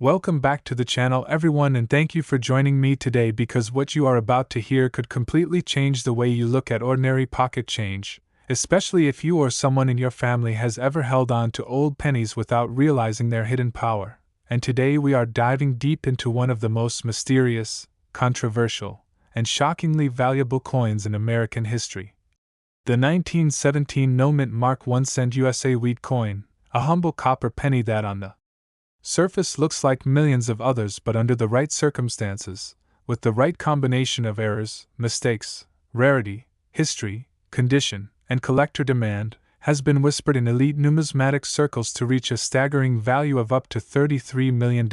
Welcome back to the channel, everyone, and thank you for joining me today because what you are about to hear could completely change the way you look at ordinary pocket change, especially if you or someone in your family has ever held on to old pennies without realizing their hidden power. And today we are diving deep into one of the most mysterious, controversial, and shockingly valuable coins in American history. The 1917 no-mint Mark 1 cent USA wheat coin, a humble copper penny that on the surface looks like millions of others, but under the right circumstances, with the right combination of errors, mistakes, rarity, history, condition, and collector demand, has been whispered in elite numismatic circles to reach a staggering value of up to $33 million,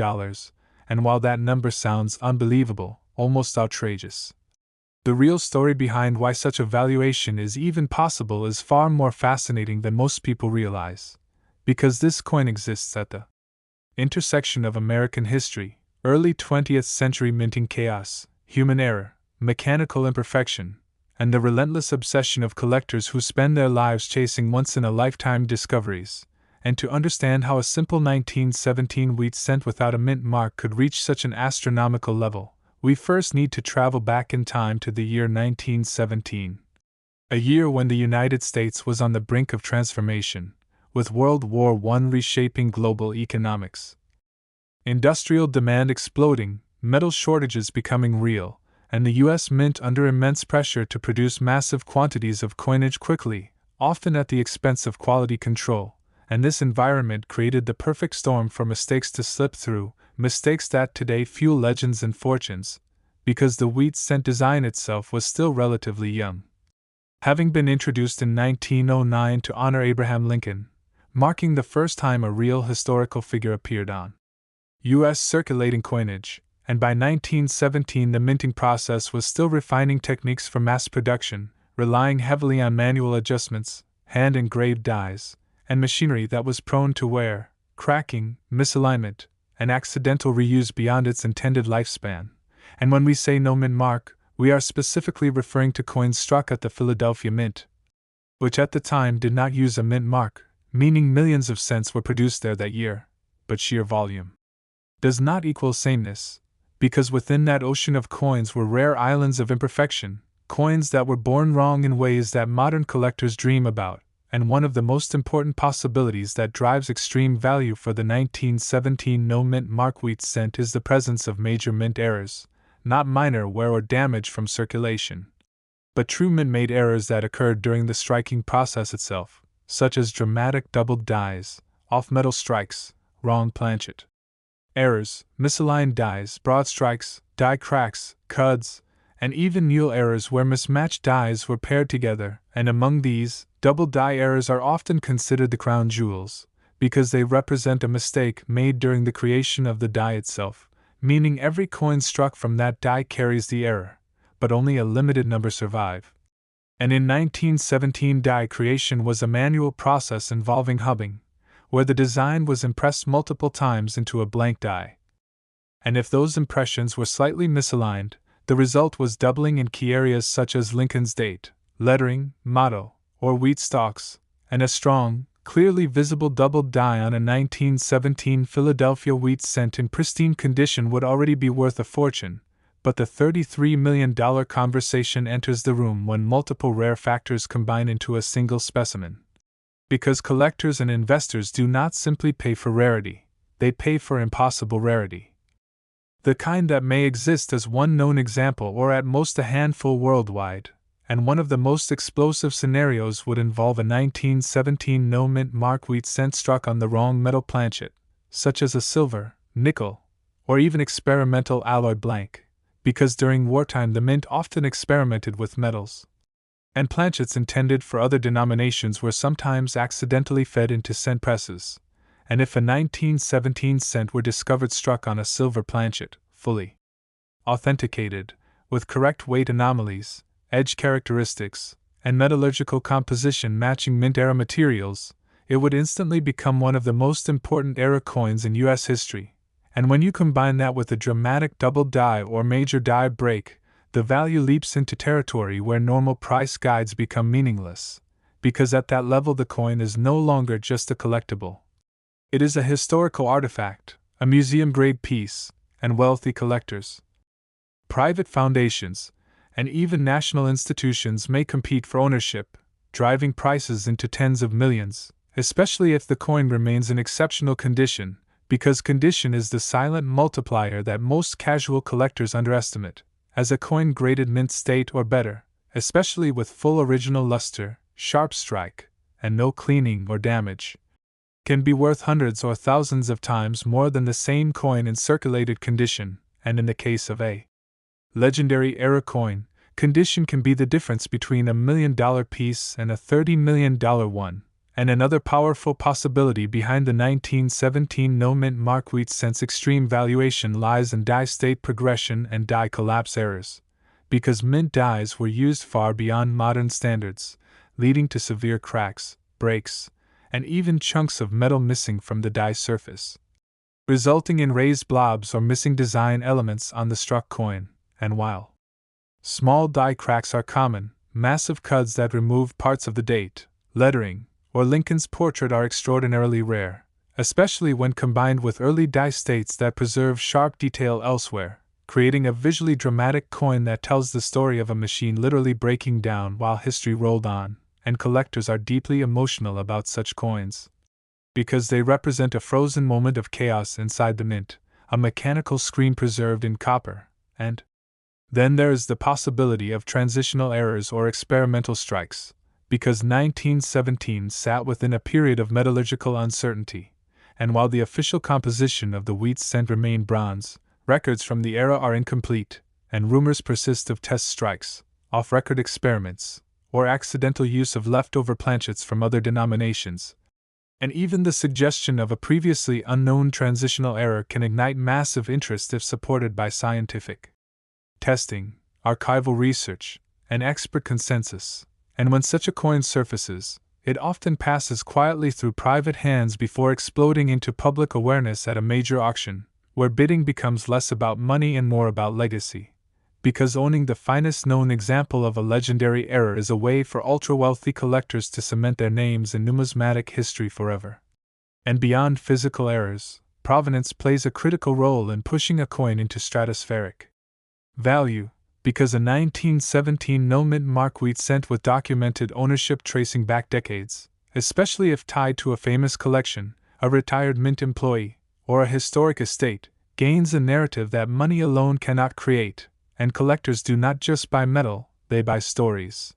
and while that number sounds unbelievable, almost outrageous, the real story behind why such a valuation is even possible is far more fascinating than most people realize, because this coin exists at the intersection of American history, early 20th century minting chaos, human error, mechanical imperfection, and the relentless obsession of collectors who spend their lives chasing once-in-a-lifetime discoveries. And to understand how a simple 1917 wheat cent without a mint mark could reach such an astronomical level, we first need to travel back in time to the year 1917. A year when the United States was on the brink of transformation, with World War I reshaping global economics. Industrial demand exploding, metal shortages becoming real, and the U.S. Mint under immense pressure to produce massive quantities of coinage quickly, often at the expense of quality control, and this environment created the perfect storm for mistakes to slip through, mistakes that today fuel legends and fortunes, because the wheat cent design itself was still relatively young. Having been introduced in 1909 to honor Abraham Lincoln, marking the first time a real historical figure appeared on U.S. circulating coinage, and by 1917 the minting process was still refining techniques for mass production, relying heavily on manual adjustments, hand-engraved dies, and machinery that was prone to wear, cracking, misalignment, and accidental reuse beyond its intended lifespan. And when we say no mint mark, we are specifically referring to coins struck at the Philadelphia Mint, which at the time did not use a mint mark, meaning millions of cents were produced there that year, but sheer volume does not equal sameness, because within that ocean of coins were rare islands of imperfection, coins that were born wrong in ways that modern collectors dream about, and one of the most important possibilities that drives extreme value for the 1917 no-mint Mark wheat cent is the presence of major mint errors, not minor wear or damage from circulation, but true mint-made errors that occurred during the striking process itself, such as dramatic doubled dies, off-metal strikes, wrong planchet errors, misaligned dies, broad strikes, die cracks, cuds, and even needle errors where mismatched dies were paired together, and among these, double die errors are often considered the crown jewels, because they represent a mistake made during the creation of the die itself, meaning every coin struck from that die carries the error, but only a limited number survive. And in 1917 die creation was a manual process involving hubbing, where the design was impressed multiple times into a blank die. And if those impressions were slightly misaligned, the result was doubling in key areas such as Lincoln's date, lettering, motto, or wheat stalks, and a strong, clearly visible doubled die on a 1917 Philadelphia wheat cent in pristine condition would already be worth a fortune. But the $33 million conversation enters the room when multiple rare factors combine into a single specimen. Because collectors and investors do not simply pay for rarity, they pay for impossible rarity. The kind that may exist as one known example or at most a handful worldwide, and one of the most explosive scenarios would involve a 1917 no-mint Mark wheat cent struck on the wrong metal planchet, such as a silver, nickel, or even experimental alloy blank, because during wartime the mint often experimented with metals, and planchets intended for other denominations were sometimes accidentally fed into cent presses, and if a 1917 cent were discovered struck on a silver planchet, fully authenticated, with correct weight anomalies, edge characteristics, and metallurgical composition matching mint-era materials, it would instantly become one of the most important era coins in U.S. history. And when you combine that with a dramatic double die or major die break, the value leaps into territory where normal price guides become meaningless, because at that level the coin is no longer just a collectible. It is a historical artifact, a museum-grade piece, and wealthy collectors. Private foundations, and even national institutions may compete for ownership, driving prices into tens of millions, especially if the coin remains in exceptional condition, because condition is the silent multiplier that most casual collectors underestimate, as a coin graded mint state or better, especially with full original luster, sharp strike, and no cleaning or damage, can be worth hundreds or thousands of times more than the same coin in circulated condition, and in the case of a legendary era coin, condition can be the difference between $1 million piece and a $30 million one. And another powerful possibility behind the 1917 no-mint mark wheat cent's extreme valuation lies in die state progression and die collapse errors, because mint dies were used far beyond modern standards, leading to severe cracks, breaks, and even chunks of metal missing from the die surface, resulting in raised blobs or missing design elements on the struck coin. And while small die cracks are common, massive cuts that remove parts of the date, lettering, or Lincoln's portrait are extraordinarily rare, especially when combined with early die states that preserve sharp detail elsewhere, creating a visually dramatic coin that tells the story of a machine literally breaking down while history rolled on, and collectors are deeply emotional about such coins, because they represent a frozen moment of chaos inside the mint, a mechanical screen preserved in copper, and then there is the possibility of transitional errors or experimental strikes, because 1917 sat within a period of metallurgical uncertainty, and while the official composition of the wheat cent remained bronze, records from the era are incomplete, and rumors persist of test strikes, off-record experiments, or accidental use of leftover planchets from other denominations. And even the suggestion of a previously unknown transitional error can ignite massive interest if supported by scientific testing, archival research, and expert consensus. And when such a coin surfaces, it often passes quietly through private hands before exploding into public awareness at a major auction, where bidding becomes less about money and more about legacy. Because owning the finest known example of a legendary era is a way for ultra-wealthy collectors to cement their names in numismatic history forever. And beyond physical errors, provenance plays a critical role in pushing a coin into stratospheric value, because a 1917 no-mint mark wheat cent with documented ownership tracing back decades, especially if tied to a famous collection, a retired mint employee, or a historic estate, gains a narrative that money alone cannot create, and collectors do not just buy metal, they buy stories.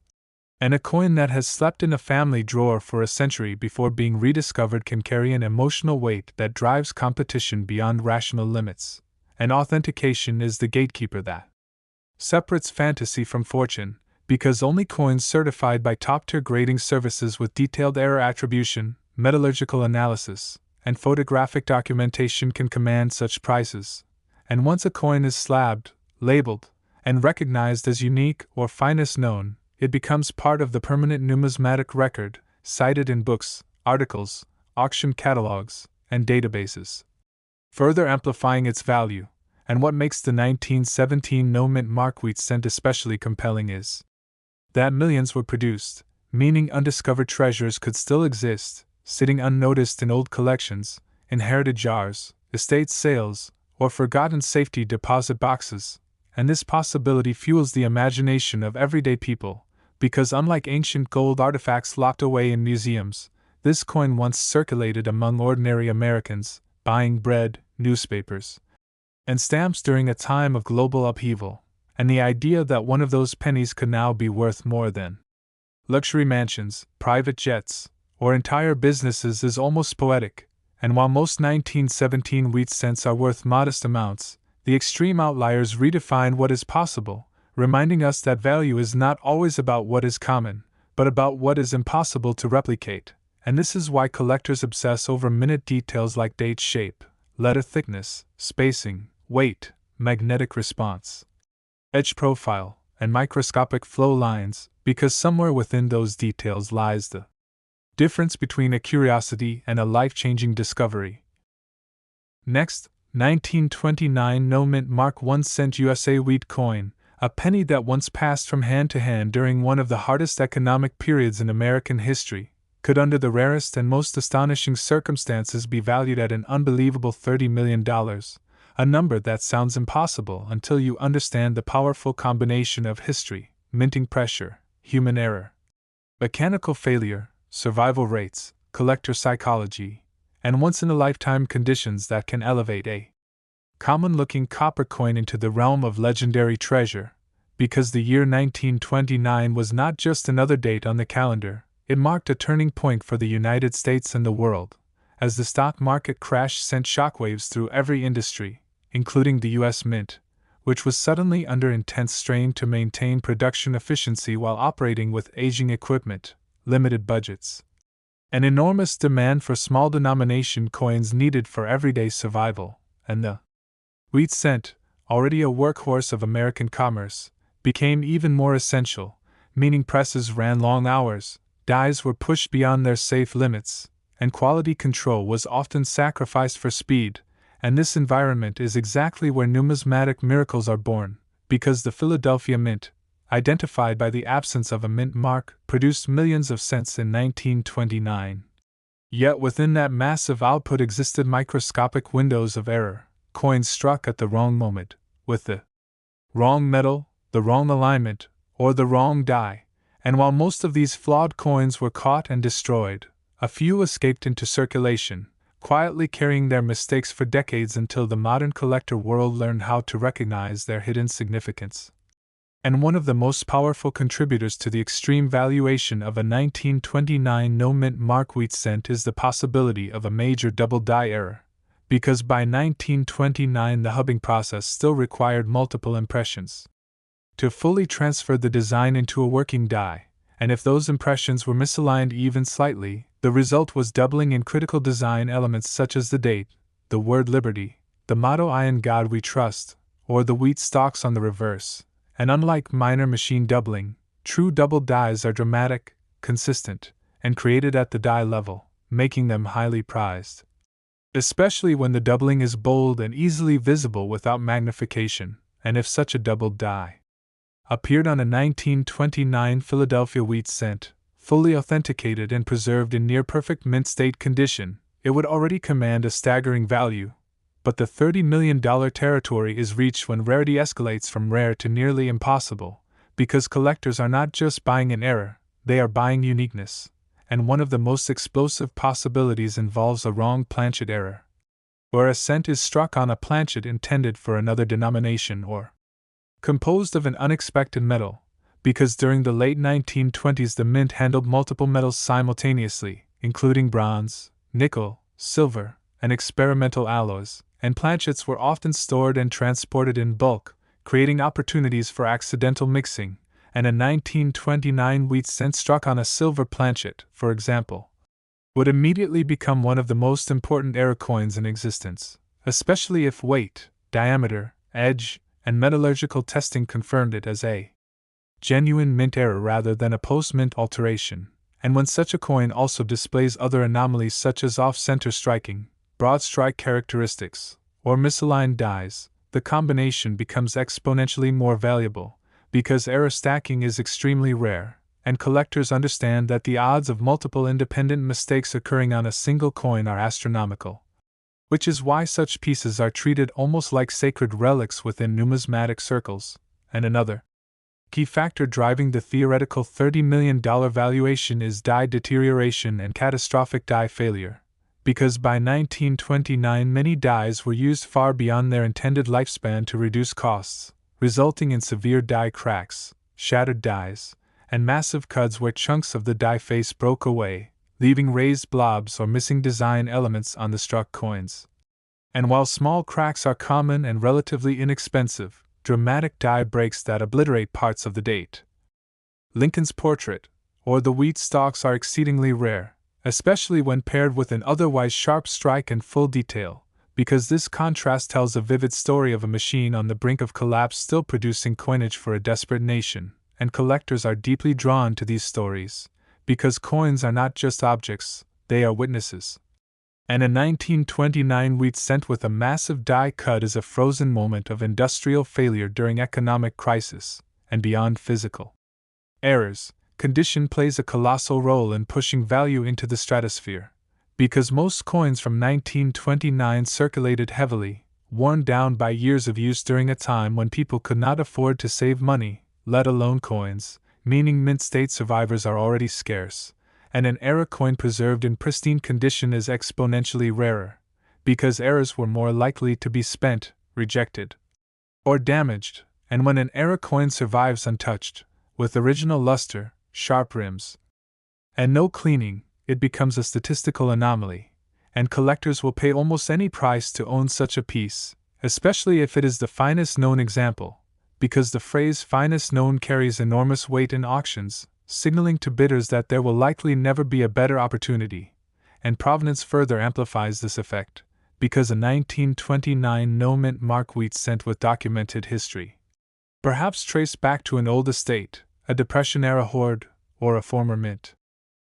And a coin that has slept in a family drawer for a century before being rediscovered can carry an emotional weight that drives competition beyond rational limits, and authentication is the gatekeeper that separates fantasy from fortune, because only coins certified by top-tier grading services with detailed error attribution, metallurgical analysis, and photographic documentation can command such prices. And once a coin is slabbed, labeled, and recognized as unique or finest known, it becomes part of the permanent numismatic record, cited in books, articles, auction catalogs, and databases, further amplifying its value. And what makes the 1917 no-mint mark wheat cent especially compelling is that millions were produced, meaning undiscovered treasures could still exist, sitting unnoticed in old collections, inherited jars, estate sales, or forgotten safety deposit boxes, and this possibility fuels the imagination of everyday people, because unlike ancient gold artifacts locked away in museums, this coin once circulated among ordinary Americans, buying bread, newspapers, and stamps during a time of global upheaval, and the idea that one of those pennies could now be worth more than luxury mansions, private jets, or entire businesses is almost poetic. And while most 1917 wheat cents are worth modest amounts, the extreme outliers redefine what is possible, reminding us that value is not always about what is common, but about what is impossible to replicate. And this is why collectors obsess over minute details like date shape, letter thickness, spacing, weight, magnetic response, edge profile, and microscopic flow lines, because somewhere within those details lies the difference between a curiosity and a life-changing discovery. Next, 1929 no-mint mark 1 cent USA wheat coin, a penny that once passed from hand to hand during one of the hardest economic periods in American history, could under the rarest and most astonishing circumstances be valued at an unbelievable $30 million, a number that sounds impossible until you understand the powerful combination of history, minting pressure, human error, mechanical failure, survival rates, collector psychology, and once-in-a-lifetime conditions that can elevate a common-looking copper coin into the realm of legendary treasure. Because the year 1929 was not just another date on the calendar, it marked a turning point for the United States and the world, as the stock market crash sent shockwaves through every industry, including the U.S. Mint, which was suddenly under intense strain to maintain production efficiency while operating with aging equipment, limited budgets, an enormous demand for small denomination coins needed for everyday survival, and the wheat cent, already a workhorse of American commerce, became even more essential, meaning presses ran long hours, dies were pushed beyond their safe limits, and quality control was often sacrificed for speed, and this environment is exactly where numismatic miracles are born, because the Philadelphia Mint, identified by the absence of a mint mark, produced millions of cents in 1929. Yet within that massive output existed microscopic windows of error, coins struck at the wrong moment, with the wrong metal, the wrong alignment, or the wrong die, and while most of these flawed coins were caught and destroyed, a few escaped into circulation, quietly carrying their mistakes for decades until the modern collector world learned how to recognize their hidden significance. And one of the most powerful contributors to the extreme valuation of a 1929 no-mint mark wheat cent is the possibility of a major double die error, because by 1929 the hubbing process still required multiple impressions to fully transfer the design into a working die, and if those impressions were misaligned even slightly, the result was doubling in critical design elements such as the date, the word liberty, the motto "I in God we trust," or the wheat stalks on the reverse. And unlike minor machine doubling, true double dies are dramatic, consistent, and created at the die level, making them highly prized. Especially when the doubling is bold and easily visible without magnification, and if such a doubled die appeared on a 1929 Philadelphia wheat cent, fully authenticated and preserved in near-perfect mint state condition, it would already command a staggering value. But the $30 million territory is reached when rarity escalates from rare to nearly impossible, because collectors are not just buying an error, they are buying uniqueness, and one of the most explosive possibilities involves a wrong planchet error, where a cent is struck on a planchet intended for another denomination or composed of an unexpected metal, because during the late 1920s the mint handled multiple metals simultaneously, including bronze, nickel, silver, and experimental alloys, and planchets were often stored and transported in bulk, creating opportunities for accidental mixing, and a 1929 wheat cent struck on a silver planchet, for example, would immediately become one of the most important error coins in existence, especially if weight, diameter, edge, and metallurgical testing confirmed it as a genuine mint error rather than a post-mint alteration, and when such a coin also displays other anomalies such as off-center striking, broad strike characteristics, or misaligned dies, the combination becomes exponentially more valuable, because error stacking is extremely rare, and collectors understand that the odds of multiple independent mistakes occurring on a single coin are astronomical. Which is why such pieces are treated almost like sacred relics within numismatic circles, and another key factor driving the theoretical $30 million valuation is die deterioration and catastrophic die failure, because by 1929 many dies were used far beyond their intended lifespan to reduce costs, resulting in severe die cracks, shattered dies, and massive cuts where chunks of the die face broke away, leaving raised blobs or missing design elements on the struck coins. And while small cracks are common and relatively inexpensive, dramatic die breaks that obliterate parts of the date, Lincoln's portrait, or the wheat stalks are exceedingly rare, especially when paired with an otherwise sharp strike and full detail, because this contrast tells a vivid story of a machine on the brink of collapse still producing coinage for a desperate nation, and collectors are deeply drawn to these stories, because coins are not just objects, they are witnesses. And a 1929 wheat cent with a massive die cut is a frozen moment of industrial failure during economic crisis, and beyond physical errors, condition plays a colossal role in pushing value into the stratosphere. Because most coins from 1929 circulated heavily, worn down by years of use during a time when people could not afford to save money, let alone coins, meaning mint state survivors are already scarce, and an era coin preserved in pristine condition is exponentially rarer, because errors were more likely to be spent, rejected, or damaged, and when an era coin survives untouched, with original luster, sharp rims, and no cleaning, it becomes a statistical anomaly, and collectors will pay almost any price to own such a piece, especially if it is the finest known example, because the phrase finest known carries enormous weight in auctions, signaling to bidders that there will likely never be a better opportunity, and provenance further amplifies this effect, because a 1929 no-mint mark wheat cent with documented history, perhaps traced back to an old estate, a Depression-era hoard, or a former mint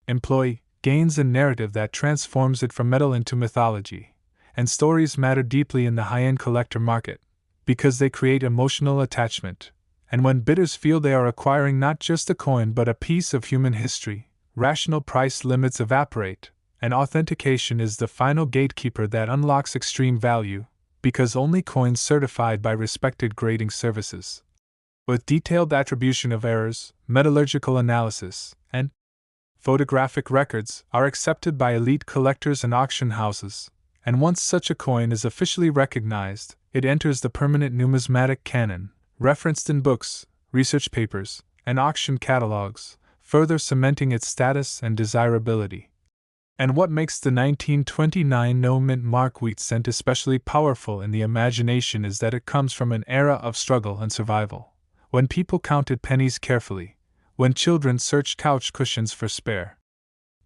employee, gains a narrative that transforms it from metal into mythology, and stories matter deeply in the high-end collector market, because they create emotional attachment, and when bidders feel they are acquiring not just a coin but a piece of human history, rational price limits evaporate, and authentication is the final gatekeeper that unlocks extreme value, because only coins certified by respected grading services, with detailed attribution of errors, metallurgical analysis, and photographic records, are accepted by elite collectors and auction houses, and once such a coin is officially recognized, it enters the permanent numismatic canon, referenced in books, research papers, and auction catalogs, further cementing its status and desirability. And what makes the 1929 no-mint mark wheat cent especially powerful in the imagination is that it comes from an era of struggle and survival, when people counted pennies carefully, when children searched couch cushions for spare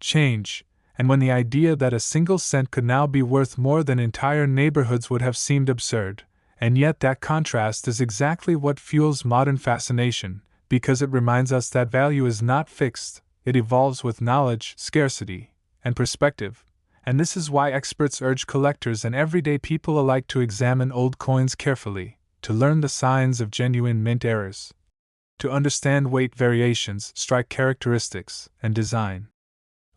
change, and when the idea that a single cent could now be worth more than entire neighborhoods would have seemed absurd, and yet that contrast is exactly what fuels modern fascination, because it reminds us that value is not fixed, it evolves with knowledge, scarcity, and perspective, and this is why experts urge collectors and everyday people alike to examine old coins carefully, to learn the signs of genuine mint errors, to understand weight variations, strike characteristics, and design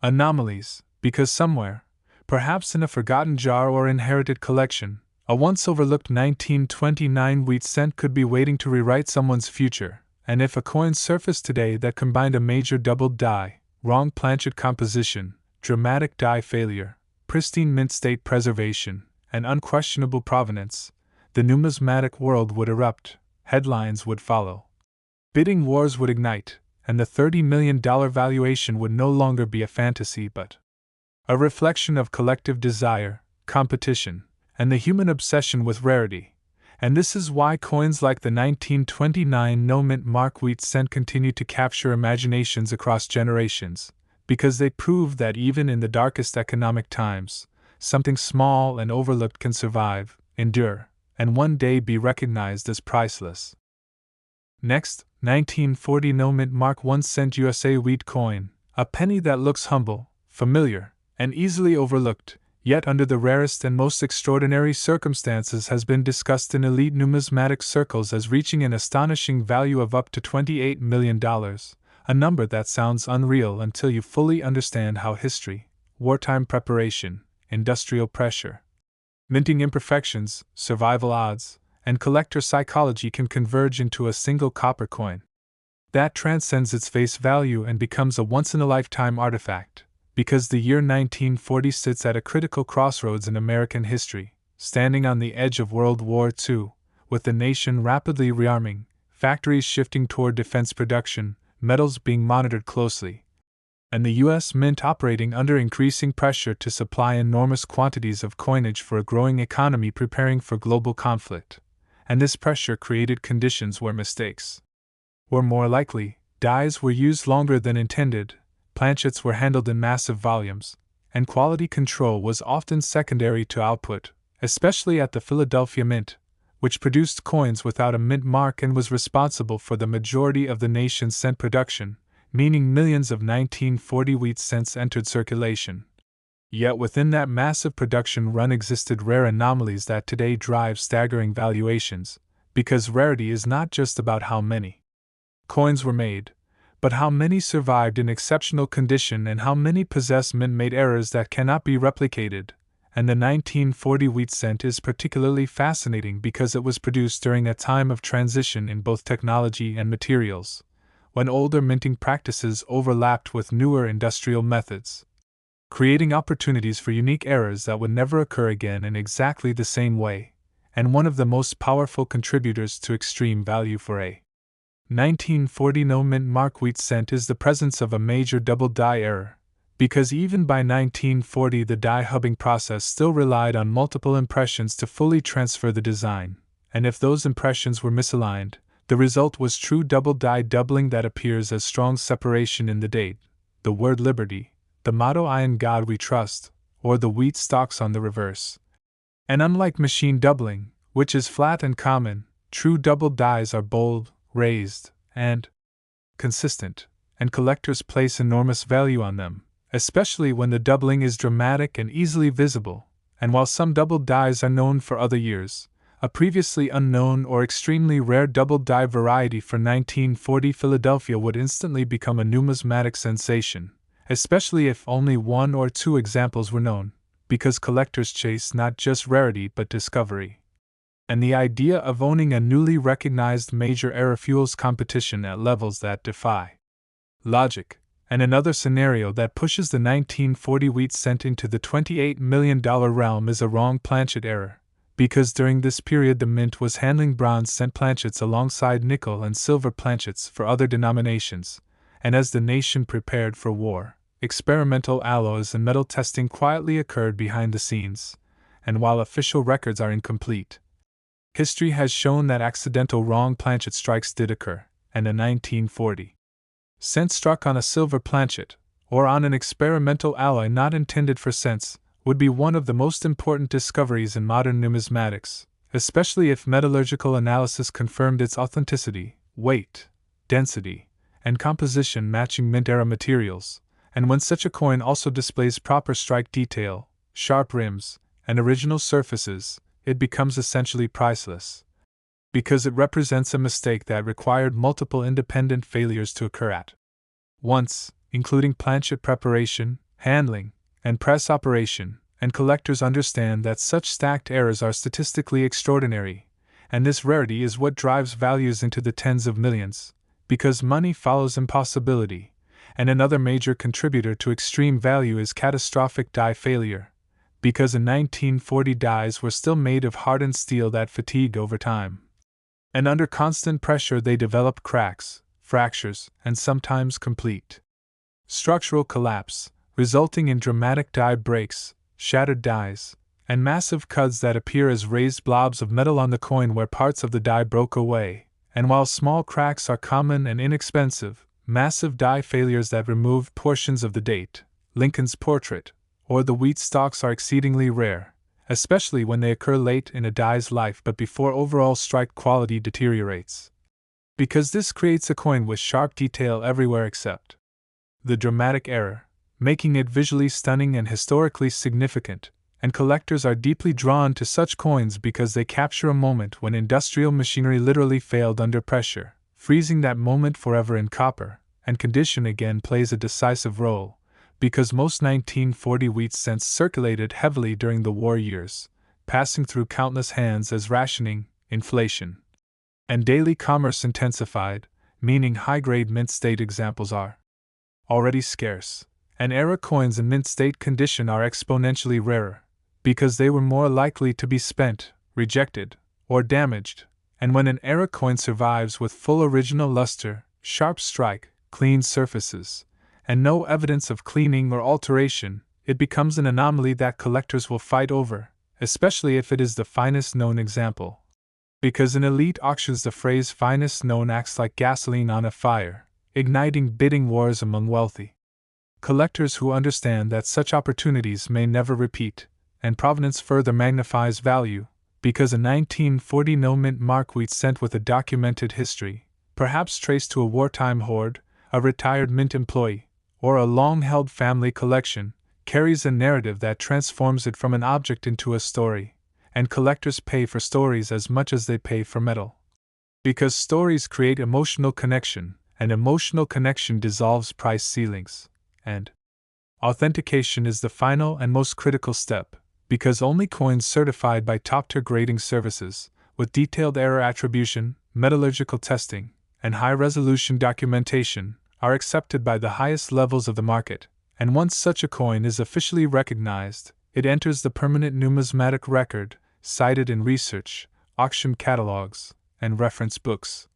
anomalies, because somewhere, perhaps in a forgotten jar or inherited collection, a once overlooked 1929 wheat cent could be waiting to rewrite someone's future, and if a coin surfaced today that combined a major doubled die, wrong planchet composition, dramatic die failure, pristine mint state preservation, and unquestionable provenance, the numismatic world would erupt, headlines would follow, bidding wars would ignite, and the $30 million valuation would no longer be a fantasy but a reflection of collective desire, competition, and the human obsession with rarity. And this is why coins like the 1929 no-mint mark wheat cent continue to capture imaginations across generations, because they prove that even in the darkest economic times, something small and overlooked can survive, endure, and one day be recognized as priceless. Next, 1940 no-mint mark 1 cent USA wheat coin, a penny that looks humble, familiar, and easily overlooked, yet under the rarest and most extraordinary circumstances has been discussed in elite numismatic circles as reaching an astonishing value of up to $28 million, a number that sounds unreal until you fully understand how history, wartime preparation, industrial pressure, minting imperfections, survival odds, and collector psychology can converge into a single copper coin that transcends its face value and becomes a once-in-a-lifetime artifact, because the year 1940 sits at a critical crossroads in American history, standing on the edge of World War II, with the nation rapidly rearming, factories shifting toward defense production, metals being monitored closely, and the U.S. Mint operating under increasing pressure to supply enormous quantities of coinage for a growing economy preparing for global conflict. And this pressure created conditions where mistakes were more likely, dies were used longer than intended, planchets were handled in massive volumes, and quality control was often secondary to output, especially at the Philadelphia Mint, which produced coins without a mint mark and was responsible for the majority of the nation's cent production, meaning millions of 1940 wheat cents entered circulation. Yet within that massive production run existed rare anomalies that today drive staggering valuations, because rarity is not just about how many coins were made, But how many survived in exceptional condition and how many possess mint-made errors that cannot be replicated? And the 1940 wheat cent is particularly fascinating because it was produced during a time of transition in both technology and materials, when older minting practices overlapped with newer industrial methods, creating opportunities for unique errors that would never occur again in exactly the same way, and one of the most powerful contributors to extreme value for a 1940 no-mint mark wheat cent is the presence of a major double die error, because even by 1940 the die hubbing process still relied on multiple impressions to fully transfer the design, and if those impressions were misaligned, the result was true double die doubling that appears as strong separation in the date, the word liberty, the motto I in God we trust, or the wheat stalks on the reverse. And unlike machine doubling, which is flat and common, true double dies are bold, raised, and consistent, and collectors place enormous value on them, especially when the doubling is dramatic and easily visible, and while some double dies are known for other years, a previously unknown or extremely rare double die variety for 1940 Philadelphia would instantly become a numismatic sensation, especially if only one or two examples were known, because collectors chase not just rarity but discovery. And the idea of owning a newly recognized major error fuels competition at levels that defy logic. And another scenario that pushes the 1940 wheat cent into the $28 million realm is a wrong planchet error, because during this period the mint was handling bronze cent planchets alongside nickel and silver planchets for other denominations, and as the nation prepared for war, experimental alloys and metal testing quietly occurred behind the scenes, and while official records are incomplete, history has shown that accidental wrong planchet strikes did occur, and a 1940 cent struck on a silver planchet, or on an experimental alloy not intended for cents, would be one of the most important discoveries in modern numismatics, especially if metallurgical analysis confirmed its authenticity, weight, density, and composition matching mint-era materials, and when such a coin also displays proper strike detail, sharp rims, and original surfaces, it becomes essentially priceless, because it represents a mistake that required multiple independent failures to occur at once, including planchet preparation, handling, and press operation, and collectors understand that such stacked errors are statistically extraordinary, and this rarity is what drives values into the tens of millions, because money follows impossibility, and another major contributor to extreme value is catastrophic die failure, because in 1940 dies were still made of hardened steel that fatigued over time, and under constant pressure they developed cracks, fractures, and sometimes complete structural collapse, resulting in dramatic die breaks, shattered dies, and massive cuts that appear as raised blobs of metal on the coin where parts of the die broke away. And while small cracks are common and inexpensive, massive die failures that remove portions of the date, Lincoln's portrait, or the wheat stalks are exceedingly rare, especially when they occur late in a die's life but before overall strike quality deteriorates. Because this creates a coin with sharp detail everywhere except the dramatic error, making it visually stunning and historically significant, and collectors are deeply drawn to such coins because they capture a moment when industrial machinery literally failed under pressure, freezing that moment forever in copper, and condition again plays a decisive role, because most 1940 wheat cents circulated heavily during the war years, passing through countless hands as rationing, inflation, and daily commerce intensified, meaning high-grade mint state examples are already scarce, and era coins in mint state condition are exponentially rarer, because they were more likely to be spent, rejected, or damaged, and when an era coin survives with full original luster, sharp strike, clean surfaces, and no evidence of cleaning or alteration, it becomes an anomaly that collectors will fight over, especially if it is the finest known example. Because in elite auctions the phrase finest known acts like gasoline on a fire, igniting bidding wars among wealthy collectors who understand that such opportunities may never repeat, and provenance further magnifies value, because a 1940 no-mint mark wheat cent with a documented history, perhaps traced to a wartime hoard, a retired mint employee, or a long-held family collection, carries a narrative that transforms it from an object into a story, and collectors pay for stories as much as they pay for metal. Because stories create emotional connection, An emotional connection dissolves price ceilings, and authentication is the final and most critical step, because only coins certified by top-tier grading services, with detailed error attribution, metallurgical testing, and high-resolution documentation, are accepted by the highest levels of the market, and once such a coin is officially recognized, it enters the permanent numismatic record, cited in research, auction catalogs, and reference books,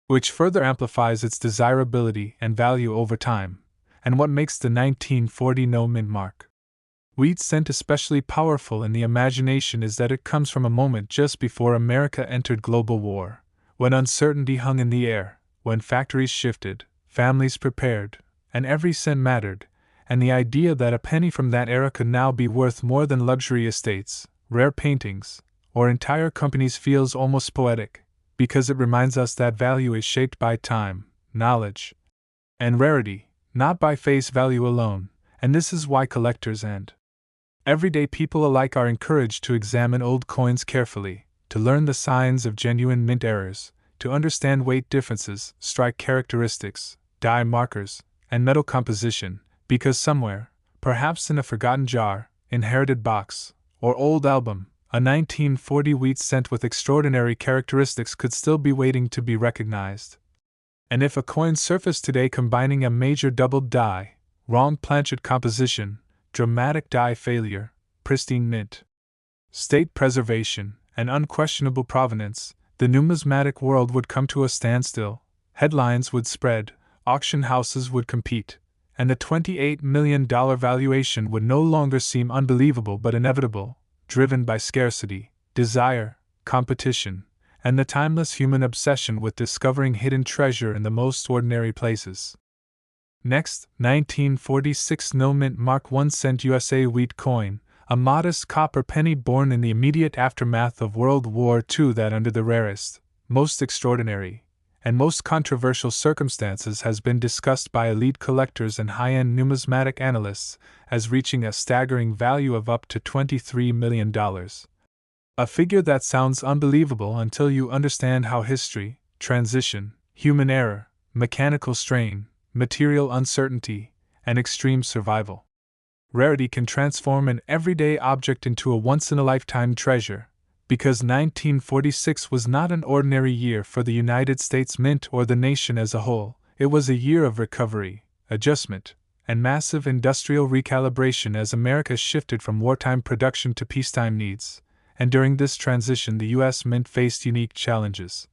which further amplifies its desirability and value over time, and what makes the 1940 no-mint mark wheat cent especially powerful in the imagination is that it comes from a moment just before America entered global war, when uncertainty hung in the air, when factories shifted, families prepared, and every cent mattered, and the idea that a penny from that era could now be worth more than luxury estates, rare paintings, or entire companies feels almost poetic, because it reminds us that value is shaped by time, knowledge, and rarity, not by face value alone, and this is why collectors and everyday people alike are encouraged to examine old coins carefully, to learn the signs of genuine mint errors, to understand weight differences, strike characteristics, die markers, and metal composition, because somewhere, perhaps in a forgotten jar, inherited box, or old album, a 1940 wheat cent with extraordinary characteristics could still be waiting to be recognized. And if a coin surfaced today combining a major doubled die, wrong planchet composition, dramatic die failure, pristine mint state preservation, and unquestionable provenance, the numismatic world would come to a standstill, headlines would spread, auction houses would compete, and the $28 million valuation would no longer seem unbelievable but inevitable, driven by scarcity, desire, competition, and the timeless human obsession with discovering hidden treasure in the most ordinary places. Next, 1946 no-mint mark 1 cent USA wheat coin, a modest copper penny born in the immediate aftermath of World War II that under the rarest, most extraordinary, and most controversial circumstances has been discussed by elite collectors and high-end numismatic analysts as reaching a staggering value of up to $23 million. A figure that sounds unbelievable until you understand how history, transition, human error, mechanical strain, material uncertainty, and extreme survival rarity can transform an everyday object into a once-in-a-lifetime treasure, because 1946 was not an ordinary year for the United States Mint or the nation as a whole. It was a year of recovery, adjustment, and massive industrial recalibration as America shifted from wartime production to peacetime needs, and during this transition the U.S. Mint faced unique challenges,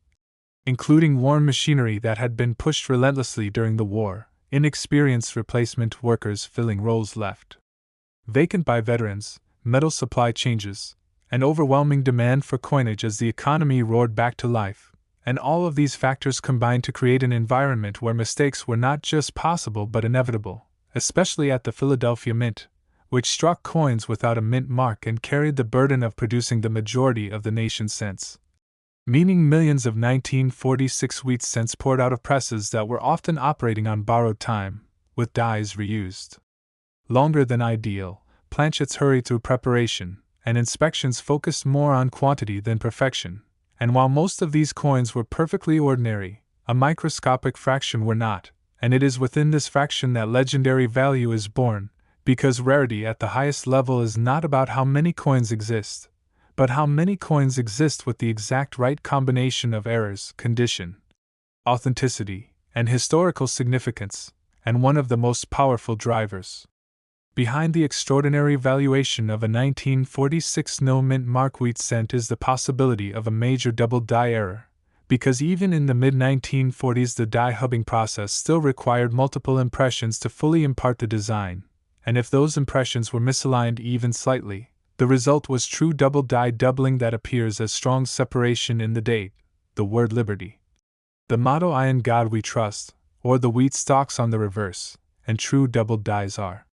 including worn machinery that had been pushed relentlessly during the war, inexperienced replacement workers filling roles left vacant by veterans, metal supply changes, and overwhelming demand for coinage as the economy roared back to life, and all of these factors combined to create an environment where mistakes were not just possible but inevitable, especially at the Philadelphia Mint, which struck coins without a mint mark and carried the burden of producing the majority of the nation's cents, meaning millions of 1946 wheat cents poured out of presses that were often operating on borrowed time, with dies reused longer than ideal, planchets hurried through preparation, and inspections focused more on quantity than perfection, and while most of these coins were perfectly ordinary, a microscopic fraction were not, and it is within this fraction that legendary value is born, because rarity at the highest level is not about how many coins exist, but how many coins exist with the exact right combination of errors, condition, authenticity, and historical significance, and one of the most powerful drivers behind the extraordinary valuation of a 1946 no-mint mark wheat cent is the possibility of a major double die error, because even in the mid-1940s the die hubbing process still required multiple impressions to fully impart the design, and if those impressions were misaligned even slightly, the result was true double die doubling that appears as strong separation in the date, the word liberty, the motto I in God we trust, or the wheat stalks on the reverse, and true double dies are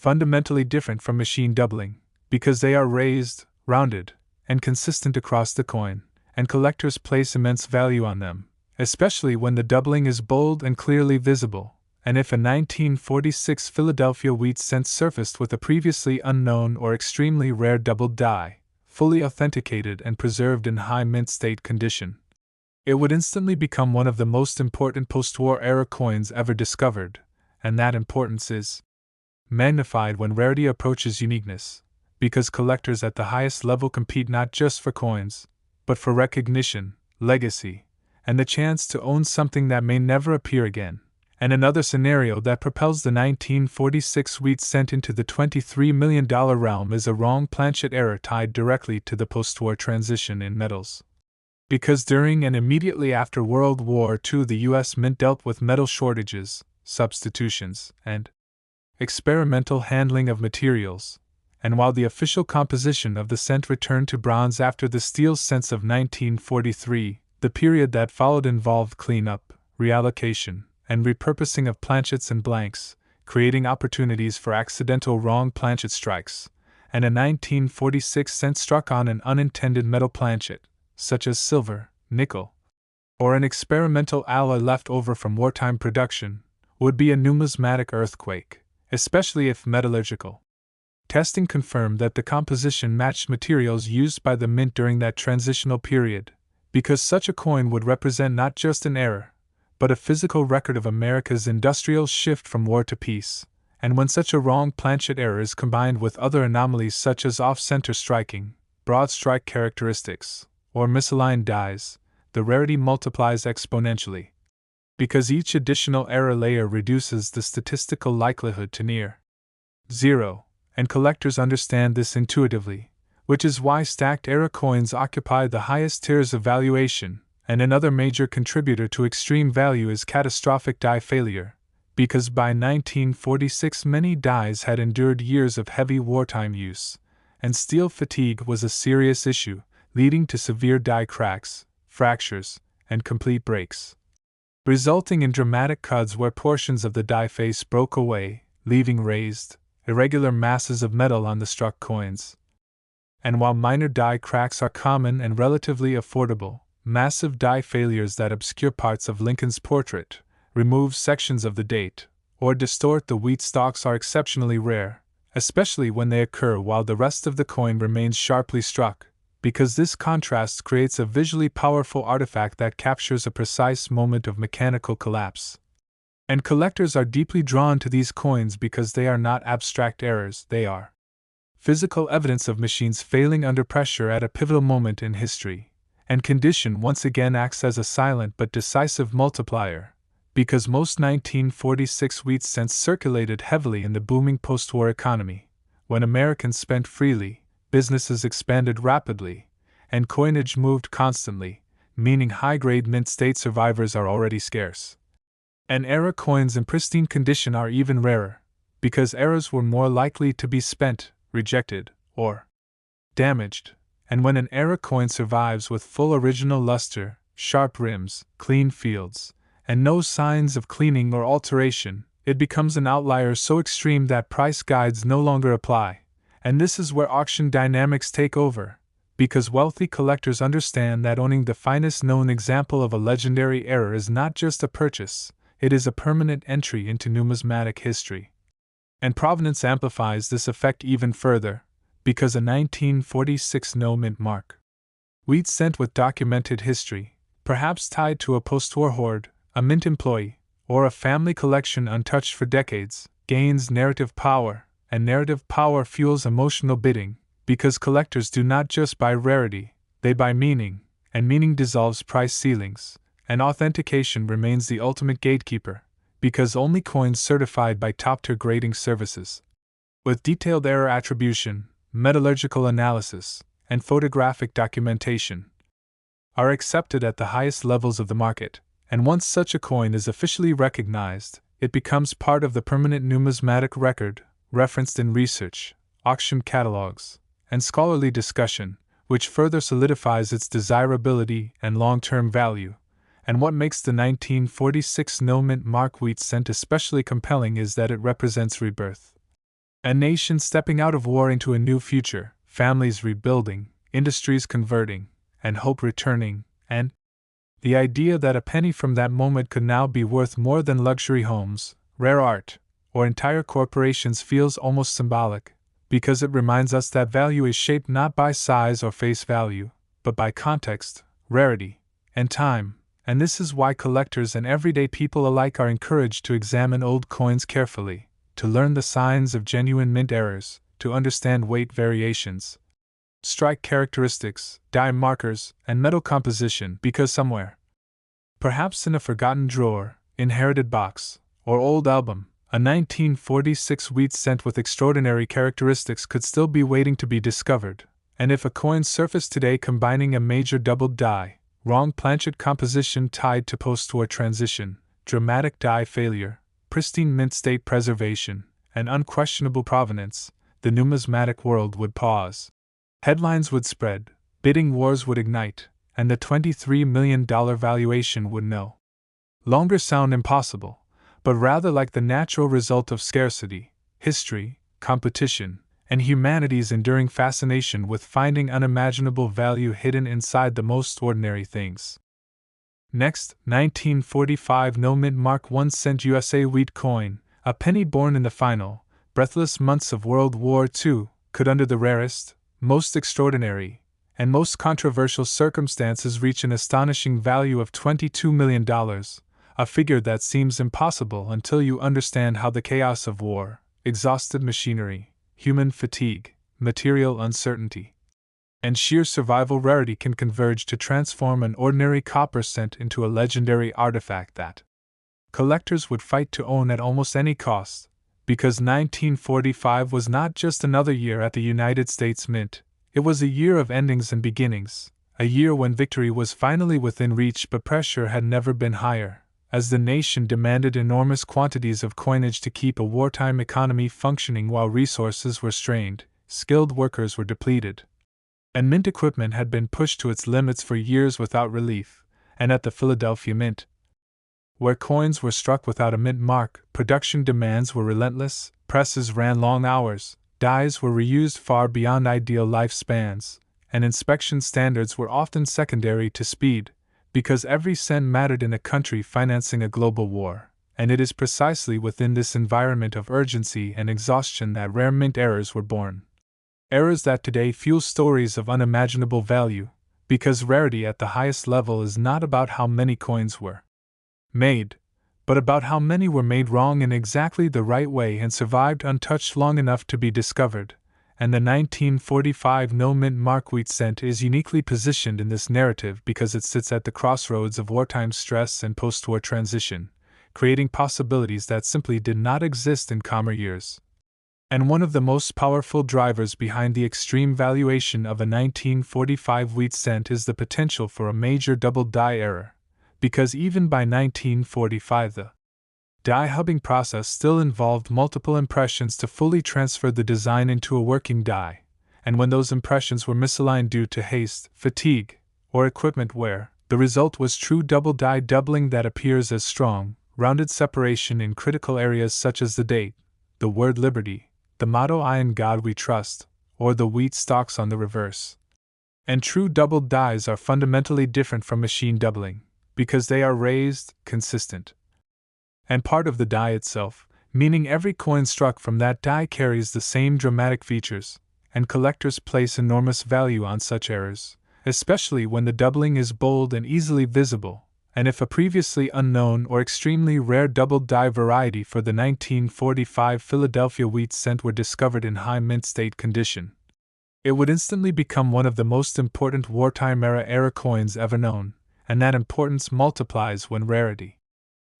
fundamentally different from machine doubling, because they are raised, rounded, and consistent across the coin, and collectors place immense value on them, especially when the doubling is bold and clearly visible, and if a 1946 Philadelphia wheat cent surfaced with a previously unknown or extremely rare doubled die, fully authenticated and preserved in high mint state condition, It would instantly become one of the most important post-war era coins ever discovered, and that importance is magnified when rarity approaches uniqueness, because collectors at the highest level compete not just for coins, but for recognition, legacy, and the chance to own something that may never appear again. And another scenario that propels the 1946 wheat cent into the $23 million realm is a wrong planchet error tied directly to the post-war transition in metals. Because during and immediately after World War II, the U.S. Mint dealt with metal shortages, substitutions, and experimental handling of materials, and while the official composition of the cent returned to bronze after the steel cents of 1943, the period that followed involved cleanup, reallocation, and repurposing of planchets and blanks, creating opportunities for accidental wrong planchet strikes, and a 1946 cent struck on an unintended metal planchet, such as silver, nickel, or an experimental alloy left over from wartime production, would be a numismatic earthquake, especially if metallurgical testing confirmed that the composition matched materials used by the mint during that transitional period, because such a coin would represent not just an error, but a physical record of America's industrial shift from war to peace. And when such a wrong planchet error is combined with other anomalies such as off-center striking, broad strike characteristics, or misaligned dies, the rarity multiplies exponentially, because each additional error layer reduces the statistical likelihood to near zero, and collectors understand this intuitively, which is why stacked error coins occupy the highest tiers of valuation. And another major contributor to extreme value is catastrophic die failure, because by 1946 many dies had endured years of heavy wartime use, and steel fatigue was a serious issue, leading to severe die cracks, fractures, and complete breaks, resulting in dramatic cuts where portions of the die face broke away, leaving raised, irregular masses of metal on the struck coins. And while minor die cracks are common and relatively affordable, massive die failures that obscure parts of Lincoln's portrait, remove sections of the date, or distort the wheat stalks are exceptionally rare, especially when they occur while the rest of the coin remains sharply struck, because this contrast creates a visually powerful artifact that captures a precise moment of mechanical collapse. And collectors are deeply drawn to these coins because they are not abstract errors, they are physical evidence of machines failing under pressure at a pivotal moment in history. And condition once again acts as a silent but decisive multiplier, because most 1946 wheat cents circulated heavily in the booming post-war economy. When Americans spent freely, businesses expanded rapidly, and coinage moved constantly, meaning high-grade mint state survivors are already scarce. And error coins in pristine condition are even rarer, because errors were more likely to be spent, rejected, or damaged. And when an error coin survives with full original luster, sharp rims, clean fields, and no signs of cleaning or alteration, it becomes an outlier so extreme that price guides no longer apply. And this is where auction dynamics take over, because wealthy collectors understand that owning the finest known example of a legendary error is not just a purchase, it is a permanent entry into numismatic history. And provenance amplifies this effect even further, because a 1946 no-mint mark wheat cent with documented history, perhaps tied to a post-war hoard, a mint employee, or a family collection untouched for decades, gains narrative power, and narrative power fuels emotional bidding, because collectors do not just buy rarity, they buy meaning, and meaning dissolves price ceilings, and authentication remains the ultimate gatekeeper, because only coins certified by top-tier grading services, with detailed error attribution, metallurgical analysis, and photographic documentation, are accepted at the highest levels of the market, and once such a coin is officially recognized, it becomes part of the permanent numismatic record, referenced in research, auction catalogs, and scholarly discussion, which further solidifies its desirability and long-term value. And what makes the 1946 no-mint mark wheat cent especially compelling is that it represents rebirth. A nation stepping out of war into a new future, families rebuilding, industries converting, and hope returning, and the idea that a penny from that moment could now be worth more than luxury homes, rare art, or entire corporations feels almost symbolic, because it reminds us that value is shaped not by size or face value, but by context, rarity, and time, and this is why collectors and everyday people alike are encouraged to examine old coins carefully, to learn the signs of genuine mint errors, to understand weight variations, strike characteristics, die markers, and metal composition, because somewhere, perhaps in a forgotten drawer, inherited box, or old album, a 1946 wheat cent with extraordinary characteristics could still be waiting to be discovered, and if a coin surfaced today combining a major doubled die, wrong planchet composition tied to postwar transition, dramatic die failure, pristine mint state preservation, and unquestionable provenance, the numismatic world would pause. Headlines would spread, bidding wars would ignite, and the $23 million valuation would no longer sound impossible, but rather like the natural result of scarcity, history, competition, and humanity's enduring fascination with finding unimaginable value hidden inside the most ordinary things. Next, 1945 no mint mark 1 cent USA wheat coin, a penny born in the final, breathless months of World War II, could under the rarest, most extraordinary, and most controversial circumstances reach an astonishing value of $22 million, a figure that seems impossible until you understand how the chaos of war, exhausted machinery, human fatigue, material uncertainty, and sheer survival rarity can converge to transform an ordinary copper cent into a legendary artifact that collectors would fight to own at almost any cost, because 1945 was not just another year at the United States Mint, it was a year of endings and beginnings, a year when victory was finally within reach but pressure had never been higher, as the nation demanded enormous quantities of coinage to keep a wartime economy functioning while resources were strained, skilled workers were depleted, and mint equipment had been pushed to its limits for years without relief, and at the Philadelphia Mint, where coins were struck without a mint mark, production demands were relentless, presses ran long hours, dies were reused far beyond ideal lifespans, and inspection standards were often secondary to speed, because every cent mattered in a country financing a global war, and it is precisely within this environment of urgency and exhaustion that rare mint errors were born. Errors that today fuel stories of unimaginable value, because rarity at the highest level is not about how many coins were made, but about how many were made wrong in exactly the right way and survived untouched long enough to be discovered, and the 1945 no mint mark wheat cent is uniquely positioned in this narrative because it sits at the crossroads of wartime stress and post-war transition, creating possibilities that simply did not exist in calmer years. And one of the most powerful drivers behind the extreme valuation of a 1945 wheat cent is the potential for a major double die error, because even by 1945 the die hubbing process still involved multiple impressions to fully transfer the design into a working die, and when those impressions were misaligned due to haste, fatigue, or equipment wear, the result was true double die doubling that appears as strong, rounded separation in critical areas such as the date, the word liberty, the motto I in God we trust, or the wheat stalks on the reverse. And true doubled dies are fundamentally different from machine doubling, because they are raised, consistent, and part of the die itself, meaning every coin struck from that die carries the same dramatic features, and collectors place enormous value on such errors, especially when the doubling is bold and easily visible, and if a previously unknown or extremely rare doubled die variety for the 1945 Philadelphia wheat cent were discovered in high mint state condition, it would instantly become one of the most important wartime era coins ever known, and that importance multiplies when rarity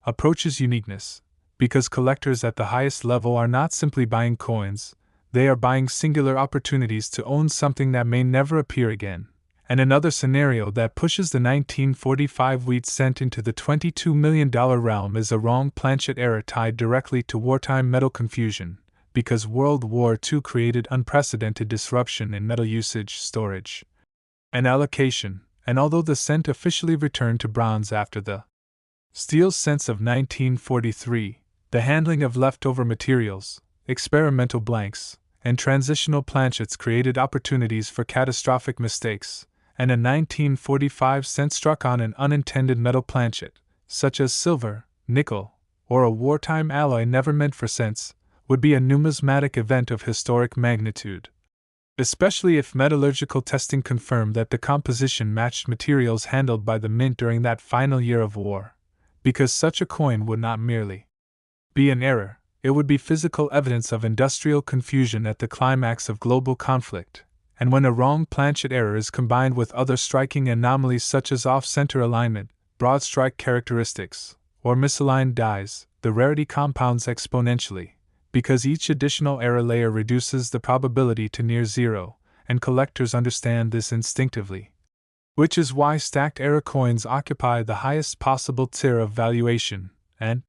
approaches uniqueness, because collectors at the highest level are not simply buying coins, they are buying singular opportunities to own something that may never appear again. And another scenario that pushes the 1945 wheat cent into the $22 million realm is a wrong planchet error tied directly to wartime metal confusion, because World War II created unprecedented disruption in metal usage, storage, and allocation, and although the cent officially returned to bronze after the steel cents of 1943, the handling of leftover materials, experimental blanks, and transitional planchets created opportunities for catastrophic mistakes, and a 1945 cent struck on an unintended metal planchet, such as silver, nickel, or a wartime alloy never meant for cents, would be a numismatic event of historic magnitude. especially if metallurgical testing confirmed that the composition matched materials handled by the mint during that final year of war, because such a coin would not merely be an error, it would be physical evidence of industrial confusion at the climax of global conflict. And when a wrong planchet error is combined with other striking anomalies such as off-center alignment, broad strike characteristics, or misaligned dies, the rarity compounds exponentially, because each additional error layer reduces the probability to near zero, and collectors understand this instinctively. Which is why stacked error coins occupy the highest possible tier of valuation, and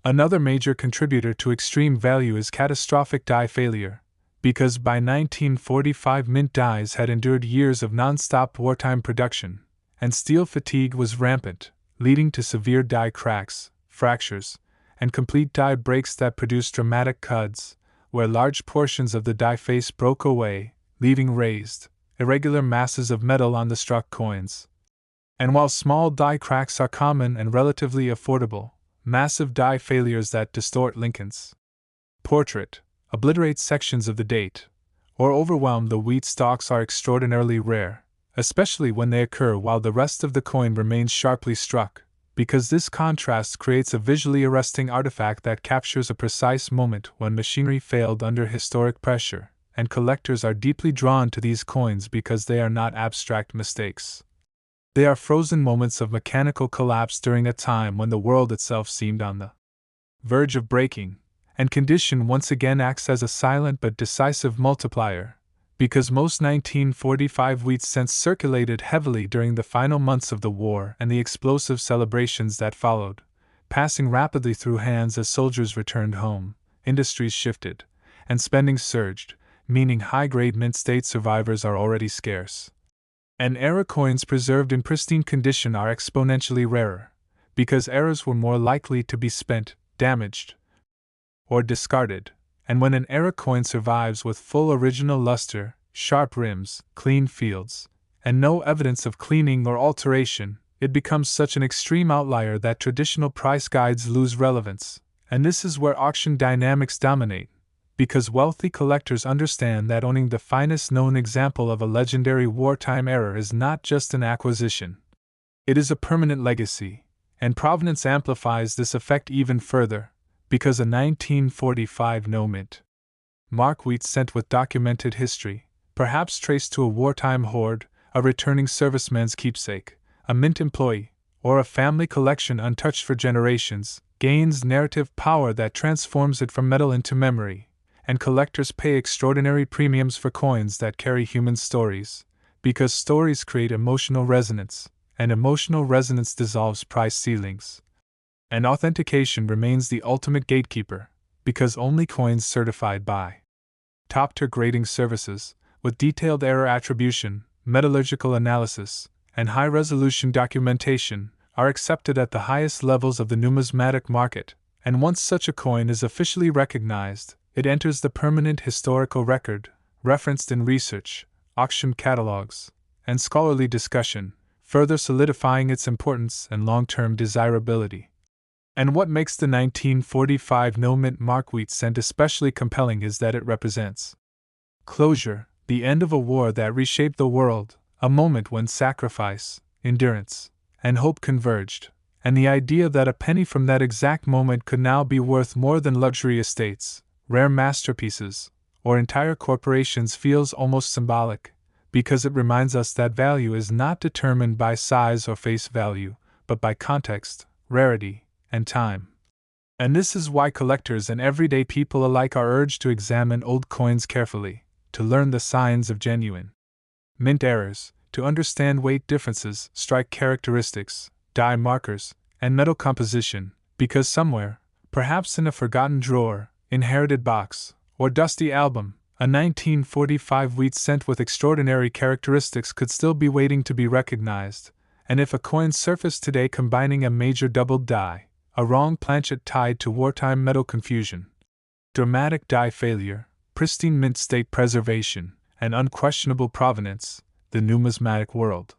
another major contributor to extreme value is catastrophic die failure, because by 1945 mint dies had endured years of non-stop wartime production, and steel fatigue was rampant, leading to severe die cracks, fractures, and complete die breaks that produced dramatic cuts, where large portions of the die face broke away, leaving raised, irregular masses of metal on the struck coins. And while small die cracks are common and relatively affordable, massive die failures that distort Lincoln's portrait, obliterate sections of the date, or overwhelm the wheat stalks are extraordinarily rare, especially when they occur while the rest of the coin remains sharply struck, because this contrast creates a visually arresting artifact that captures a precise moment when machinery failed under historic pressure, and collectors are deeply drawn to these coins because they are not abstract mistakes. They are frozen moments of mechanical collapse during a time when the world itself seemed on the verge of breaking, and condition once again acts as a silent but decisive multiplier, because most 1945 wheat cents circulated heavily during the final months of the war and the explosive celebrations that followed, passing rapidly through hands as soldiers returned home, industries shifted, and spending surged, meaning high-grade mint state survivors are already scarce. And error coins preserved in pristine condition are exponentially rarer, because errors were more likely to be spent, damaged, or discarded, and when an error coin survives with full original luster, sharp rims, clean fields, and no evidence of cleaning or alteration, it becomes such an extreme outlier that traditional price guides lose relevance, and this is where auction dynamics dominate, because wealthy collectors understand that owning the finest known example of a legendary wartime error is not just an acquisition. It is a permanent legacy, and provenance amplifies this effect even further, because a 1945 no-mint mark wheat cent with documented history, perhaps traced to a wartime hoard, a returning serviceman's keepsake, a mint employee, or a family collection untouched for generations, gains narrative power that transforms it from metal into memory, and collectors pay extraordinary premiums for coins that carry human stories, because stories create emotional resonance, and emotional resonance dissolves price ceilings. And authentication remains the ultimate gatekeeper, because only coins certified by top-tier grading services, with detailed error attribution, metallurgical analysis, and high-resolution documentation, are accepted at the highest levels of the numismatic market, and once such a coin is officially recognized, it enters the permanent historical record, referenced in research, auction catalogs, and scholarly discussion, further solidifying its importance and long-term desirability. And what makes the 1945 no-mint mark wheat cent especially compelling is that it represents closure, the end of a war that reshaped the world, a moment when sacrifice, endurance, and hope converged, and the idea that a penny from that exact moment could now be worth more than luxury estates, rare masterpieces, or entire corporations feels almost symbolic, because it reminds us that value is not determined by size or face value, but by context, rarity, and time. And this is why collectors and everyday people alike are urged to examine old coins carefully, to learn the signs of genuine mint errors, to understand weight differences, strike characteristics, die markers, and metal composition, because somewhere, perhaps in a forgotten drawer, inherited box, or dusty album, a 1945 wheat cent with extraordinary characteristics could still be waiting to be recognized, and if a coin surfaced today combining a major doubled die, a wrong planchet tied to wartime metal confusion, dramatic die failure, pristine mint state preservation, and unquestionable provenance, the numismatic world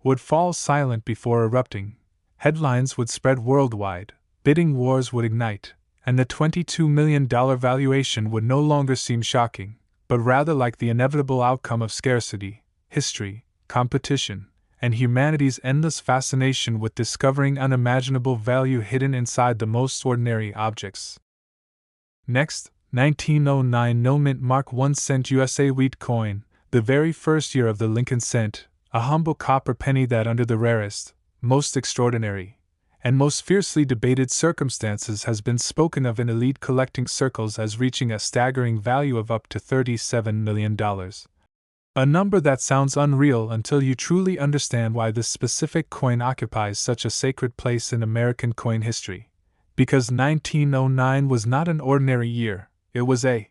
would fall silent before erupting, headlines would spread worldwide, bidding wars would ignite, and the $22 million valuation would no longer seem shocking, but rather like the inevitable outcome of scarcity, history, competition, and humanity's endless fascination with discovering unimaginable value hidden inside the most ordinary objects. Next, 1909 No Mint Mark 1 cent USA wheat coin, the very first year of the Lincoln cent, a humble copper penny that under the rarest, most extraordinary, and most fiercely debated circumstances has been spoken of in elite collecting circles as reaching a staggering value of up to $37 million. A number that sounds unreal until you truly understand why this specific coin occupies such a sacred place in American coin history. Because 1909 was not an ordinary year, it was a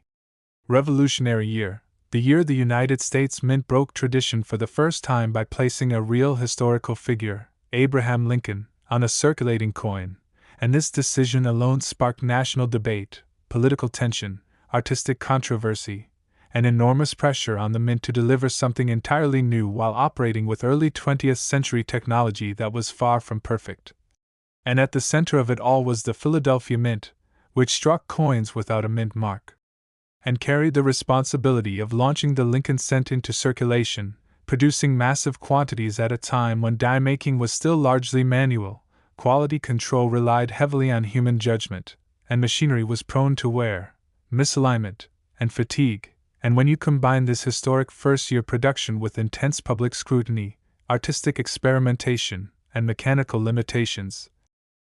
revolutionary year, the year the United States Mint broke tradition for the first time by placing a real historical figure, Abraham Lincoln, on a circulating coin, and this decision alone sparked national debate, political tension, artistic controversy, and enormous pressure on the Mint to deliver something entirely new while operating with early 20th century technology that was far from perfect. And at the center of it all was the Philadelphia Mint, which struck coins without a mint mark, and carried the responsibility of launching the Lincoln cent into circulation, producing massive quantities at a time when die making was still largely manual, quality control relied heavily on human judgment, and machinery was prone to wear, misalignment, and fatigue. And when you combine this historic first-year production with intense public scrutiny, artistic experimentation, and mechanical limitations,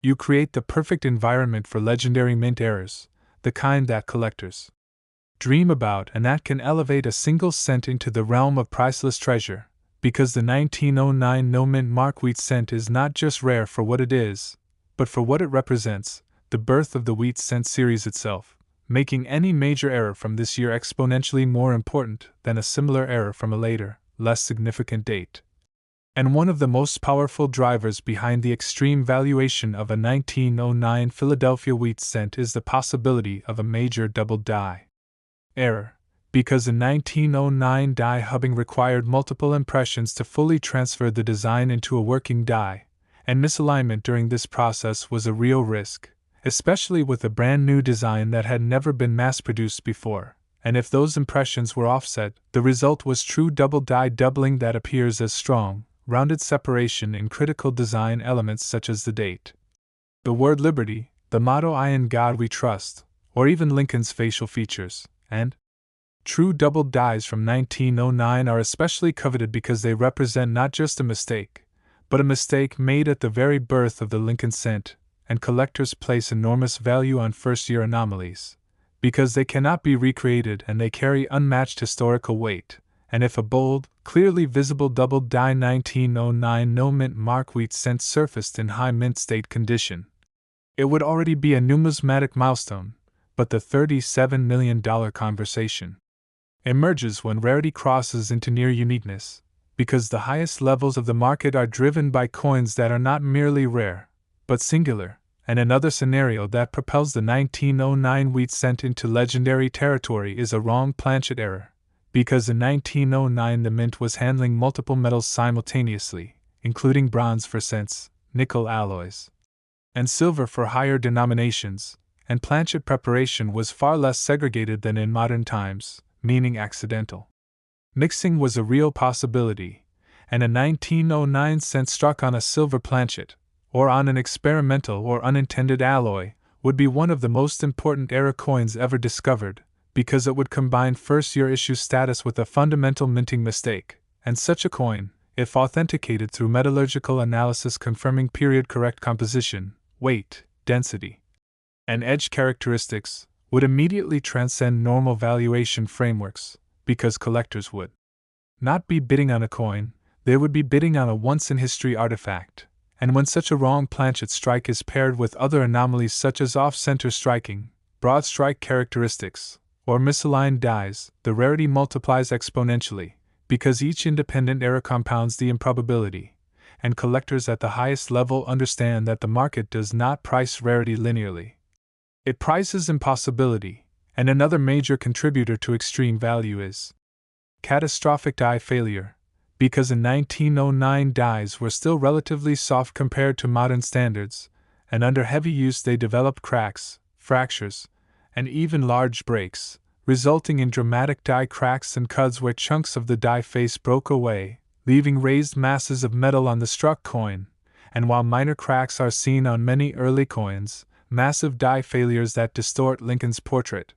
you create the perfect environment for legendary mint errors, the kind that collectors dream about and that can elevate a single cent into the realm of priceless treasure, because the 1909 No Mint Mark wheat cent is not just rare for what it is, but for what it represents, the birth of the wheat cent series itself, making any major error from this year exponentially more important than a similar error from a later, less significant date. And one of the most powerful drivers behind the extreme valuation of a 1909 Philadelphia wheat cent is the possibility of a major double die error, because a 1909 die hubbing required multiple impressions to fully transfer the design into a working die, and misalignment during this process was a real risk, especially with a brand new design that had never been mass-produced before, and if those impressions were offset, the result was true double die doubling that appears as strong, rounded separation in critical design elements such as the date, the word liberty, the motto "I in God we trust," or even Lincoln's facial features, and true double dies from 1909 are especially coveted because they represent not just a mistake, but a mistake made at the very birth of the Lincoln cent, and collectors place enormous value on first-year anomalies, because they cannot be recreated and they carry unmatched historical weight, and if a bold, clearly visible double die 1909 No Mint Mark wheat cent surfaced in high mint state condition, it would already be a numismatic milestone, but the $37 million conversation emerges when rarity crosses into near uniqueness, because the highest levels of the market are driven by coins that are not merely rare, but singular, and another scenario that propels the 1909 wheat cent into legendary territory is a wrong planchet error, because in 1909 the mint was handling multiple metals simultaneously, including bronze for cents, nickel alloys, and silver for higher denominations, and planchet preparation was far less segregated than in modern times, meaning accidental mixing was a real possibility, and a 1909 cent struck on a silver planchet, or on an experimental or unintended alloy, would be one of the most important error coins ever discovered, because it would combine first-year issue status with a fundamental minting mistake, and such a coin, if authenticated through metallurgical analysis confirming period-correct composition, weight, density, and edge characteristics, would immediately transcend normal valuation frameworks, because collectors would not be bidding on a coin, they would be bidding on a once-in-history artifact, and when such a wrong planchet strike is paired with other anomalies such as off-center striking, broad strike characteristics, or misaligned dies, the rarity multiplies exponentially, because each independent error compounds the improbability, and collectors at the highest level understand that the market does not price rarity linearly. It prices impossibility, and another major contributor to extreme value is catastrophic die failure, because in 1909 dies were still relatively soft compared to modern standards, and under heavy use they developed cracks, fractures, and even large breaks, resulting in dramatic die cracks and cuts where chunks of the die face broke away, leaving raised masses of metal on the struck coin, and while minor cracks are seen on many early coins, massive die failures that distort Lincoln's portrait,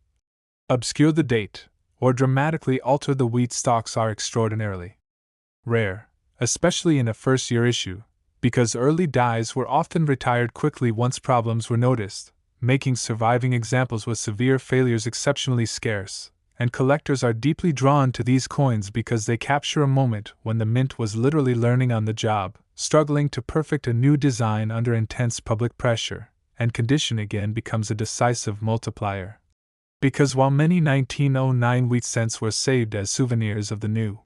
obscure the date, or dramatically alter the wheat stalks are extraordinarily rare, especially in a first-year issue, because early dies were often retired quickly once problems were noticed, making surviving examples with severe failures exceptionally scarce, and collectors are deeply drawn to these coins because they capture a moment when the mint was literally learning on the job, struggling to perfect a new design under intense public pressure, and condition again becomes a decisive multiplier. Because while many 1909 wheat cents were saved as souvenirs of the new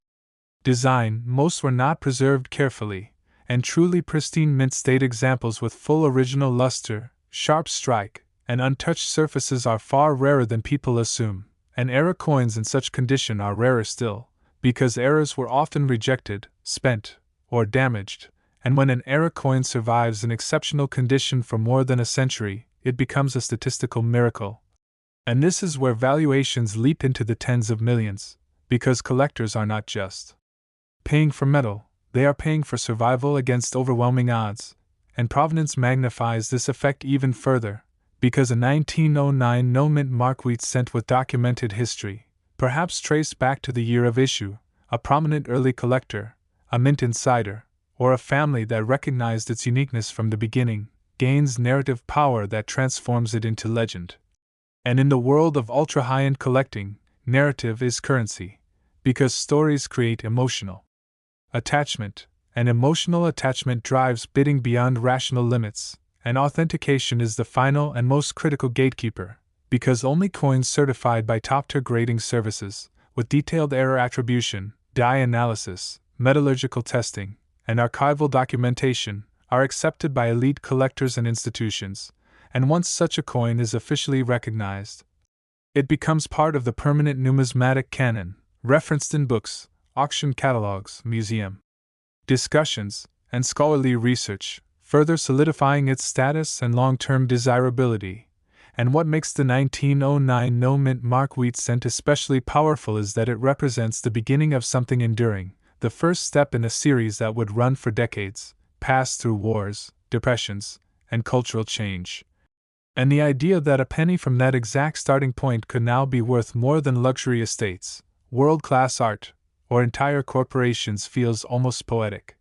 design, most were not preserved carefully, and truly pristine mint state examples with full original luster, sharp strike, and untouched surfaces are far rarer than people assume, and error coins in such condition are rarer still, because errors were often rejected, spent, or damaged, and when an error coin survives in exceptional condition for more than a century, it becomes a statistical miracle. And this is where valuations leap into the tens of millions, because collectors are not just paying for metal, they are paying for survival against overwhelming odds, and provenance magnifies this effect even further, because a 1909 no-mint mark wheat cent with documented history, perhaps traced back to the year of issue, a prominent early collector, a mint insider, or a family that recognized its uniqueness from the beginning, gains narrative power that transforms it into legend. And in the world of ultra-high-end collecting, narrative is currency, because stories create emotional attachment, and emotional attachment drives bidding beyond rational limits, and authentication is the final and most critical gatekeeper, because only coins certified by top-tier grading services, with detailed error attribution, die analysis, metallurgical testing, and archival documentation, are accepted by elite collectors and institutions, and once such a coin is officially recognized, it becomes part of the permanent numismatic canon, referenced in books, auction catalogs, museum discussions, and scholarly research, further solidifying its status and long-term desirability. And what makes the 1909 no-mint mark wheat cent especially powerful is that it represents the beginning of something enduring, the first step in a series that would run for decades, pass through wars, depressions, and cultural change. And the idea that a penny from that exact starting point could now be worth more than luxury estates, world-class art, or entire corporations feels almost poetic.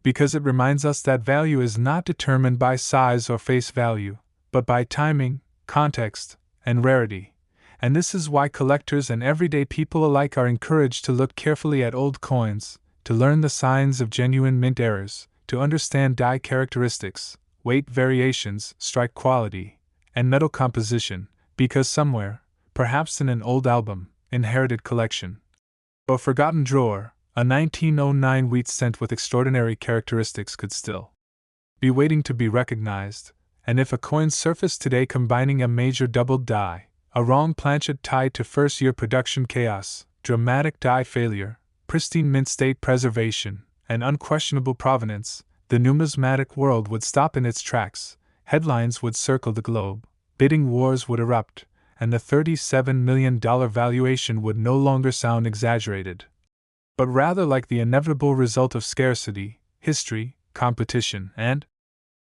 Because it reminds us that value is not determined by size or face value, but by timing, context, and rarity. And this is why collectors and everyday people alike are encouraged to look carefully at old coins, to learn the signs of genuine mint errors, to understand die characteristics, weight variations, strike quality, and metal composition, because somewhere, perhaps in an old album, inherited collection, or forgotten drawer, a 1909 wheat cent with extraordinary characteristics could still be waiting to be recognized, and if a coin surfaced today combining a major doubled die, a wrong planchet tied to first-year production chaos, dramatic die failure, pristine mint state preservation, and unquestionable provenance, the numismatic world would stop in its tracks, headlines would circle the globe, bidding wars would erupt, and the $37 million valuation would no longer sound exaggerated, but rather like the inevitable result of scarcity, history, competition, and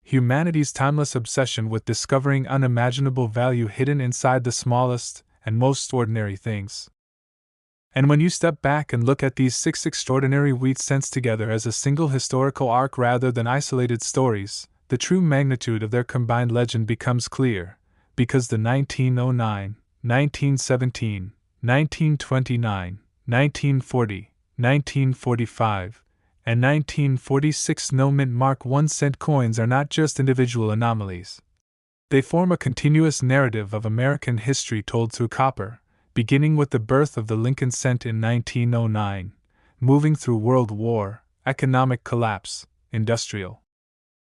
humanity's timeless obsession with discovering unimaginable value hidden inside the smallest and most ordinary things. And when you step back and look at these 6 extraordinary wheat cents together as a single historical arc rather than isolated stories, the true magnitude of their combined legend becomes clear, because the 1909, 1917, 1929, 1940, 1945, and 1946 no-mint mark 1-cent coins are not just individual anomalies. They form a continuous narrative of American history told through copper, beginning with the birth of the Lincoln cent in 1909, moving through World War, economic collapse, industrial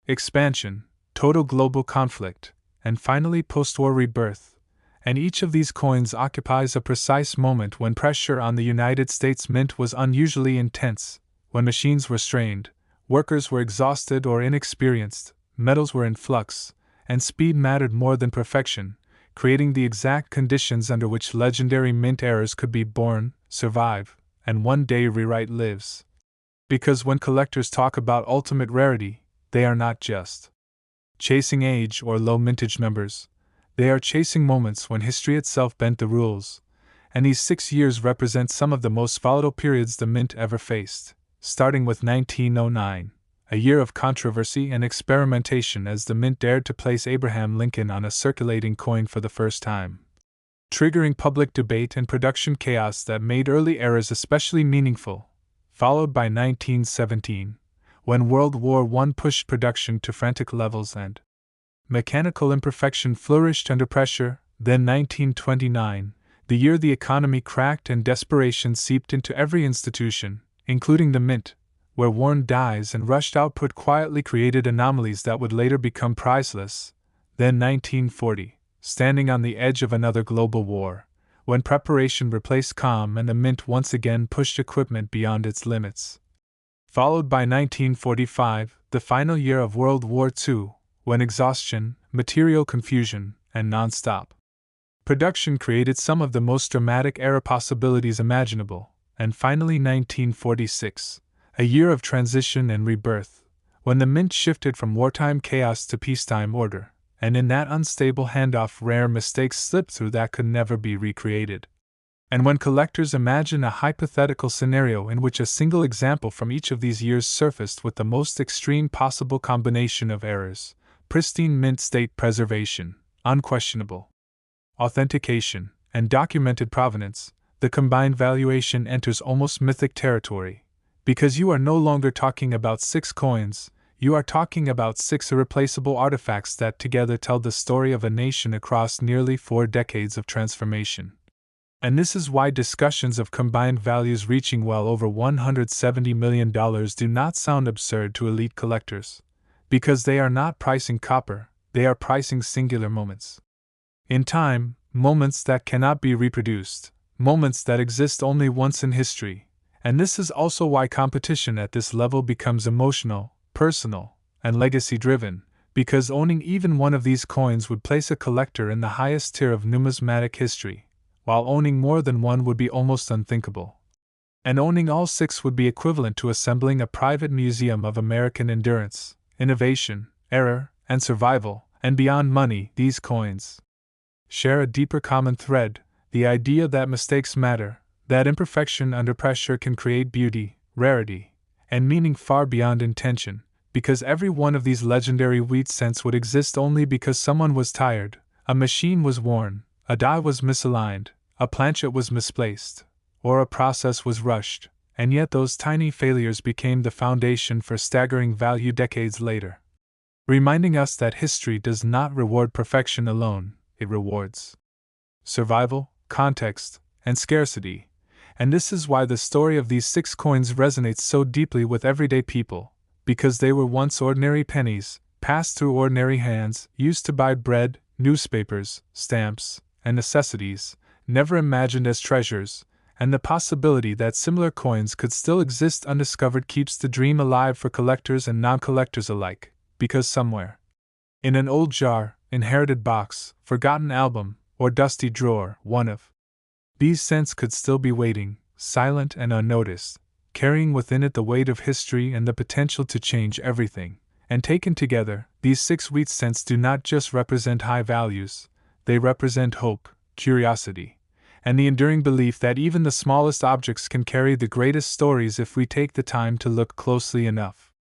expansion, total global conflict, and finally postwar rebirth. And each of these coins occupies a precise moment when pressure on the United States Mint was unusually intense, when machines were strained, workers were exhausted or inexperienced, metals were in flux, and speed mattered more than perfection, creating the exact conditions under which legendary mint errors could be born, survive, and one day rewrite lives. Because when collectors talk about ultimate rarity, they are not just chasing age or low mintage numbers, they are chasing moments when history itself bent the rules, and these 6 years represent some of the most volatile periods the mint ever faced, starting with 1909, a year of controversy and experimentation as the mint dared to place Abraham Lincoln on a circulating coin for the first time, triggering public debate and production chaos that made early eras especially meaningful, followed by 1917, when World War I pushed production to frantic levels and mechanical imperfection flourished under pressure, then 1929, the year the economy cracked and desperation seeped into every institution, including the mint, where worn dies and rushed output quietly created anomalies that would later become priceless, then 1940, standing on the edge of another global war, when preparation replaced calm and the mint once again pushed equipment beyond its limits. Followed by 1945, the final year of World War II, when exhaustion, material confusion, and non-stop production created some of the most dramatic era possibilities imaginable, and finally 1946, a year of transition and rebirth, when the mint shifted from wartime chaos to peacetime order, and in that unstable handoff rare mistakes slipped through that could never be recreated. And when collectors imagine a hypothetical scenario in which a single example from each of these years surfaced with the most extreme possible combination of errors, pristine mint state preservation, unquestionable authentication, and documented provenance, the combined valuation enters almost mythic territory, because you are no longer talking about 6 coins, you are talking about 6 irreplaceable artifacts that together tell the story of a nation across nearly 4 decades of transformation. And this is why discussions of combined values reaching well over $170 million do not sound absurd to elite collectors, because they are not pricing copper, they are pricing singular moments in time, moments that cannot be reproduced, moments that exist only once in history. And this is also why competition at this level becomes emotional, personal, and legacy-driven, because owning even one of these coins would place a collector in the highest tier of numismatic history, while owning more than one would be almost unthinkable. And owning all 6 would be equivalent to assembling a private museum of American endurance, innovation, error, and survival, and beyond money, these coins share a deeper common thread, the idea that mistakes matter, that imperfection under pressure can create beauty, rarity, and meaning far beyond intention, because every one of these legendary wheat cents would exist only because someone was tired, a machine was worn, a die was misaligned, a planchet was misplaced, or a process was rushed, and yet those tiny failures became the foundation for staggering value decades later, reminding us that history does not reward perfection alone, it rewards survival, context, and scarcity. And this is why the story of these 6 coins resonates so deeply with everyday people, because they were once ordinary pennies, passed through ordinary hands, used to buy bread, newspapers, stamps, and necessities, never imagined as treasures, and the possibility that similar coins could still exist undiscovered keeps the dream alive for collectors and non-collectors alike, because somewhere, in an old jar, inherited box, forgotten album, or dusty drawer, one of these cents could still be waiting, silent and unnoticed, carrying within it the weight of history and the potential to change everything. And taken together, these 6 wheat cents do not just represent high values, they represent hope, curiosity, and the enduring belief that even the smallest objects can carry the greatest stories if we take the time to look closely enough.